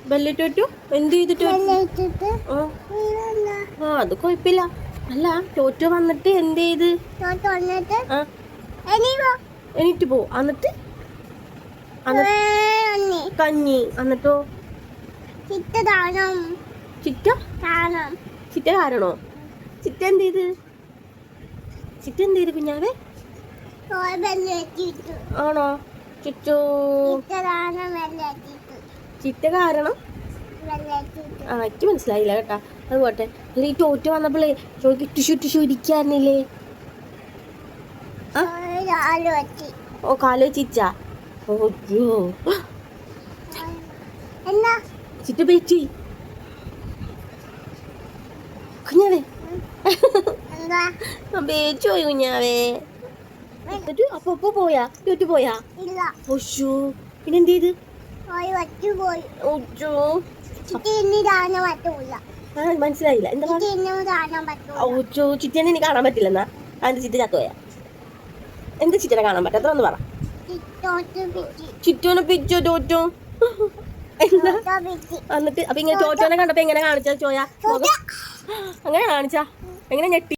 ബെല്ലിട്ടു എന്ത് ചെയ്തിട്ട്? അത് കൊഴപ്പില്ല. അല്ല ടോറ്റോ വന്നിട്ട് എന്ത് ചെയ്ത്? എണീറ്റ് പോ. എന്നിട്ട് കഞ്ഞി. എന്നിട്ടോ ചിറ്റ കാരണോ? ചിറ്റ എന്ത് ചെയ്ത്? കുഞ്ഞാവേ ആണോ? ചിറ്റ കാരണം എനിക്ക് മനസ്സിലായില്ല കേട്ടാ. അത് പോട്ടെ. ഈ ടോറ്റോ വന്നപ്പോഴേ ടിഷ്യൂ ഇരിക്കാറില്ലേ? ഓ കാല് വെച്ചിച്ചാ. ഓയ്യോ ചിറ്റ പേച്ചി കുഞ്ഞാവേ പേച്ചു പോയി കുഞ്ഞാവേ. അപ്പൊ പോയാ പോയാ? ഒശോ പിന്നെന്ത് ചെയ്ത്? മനസ്സിലായില്ല. എന്താ ഓച്ചോ ചിറ്റേനെ ഇനി കാണാൻ പറ്റില്ലെന്നാ? അതിന്റെ ചിറ്റ ചത്തുപോയാ? എന്ത് ചിറ്റനെ കാണാൻ പറ്റാത്ത ഒന്ന് പറ. ചിറ്റോനെ പിച്ചോ ടോറ്റോ? എന്താ എന്നിട്ട്? അപ്പൊ ഇങ്ങനെ ടോറ്റോനെ കണ്ടപ്പോ എങ്ങനെ കാണിച്ചാ ചോയ? അങ്ങനെ കാണിച്ചാ? എങ്ങനെ ഞെട്ടി?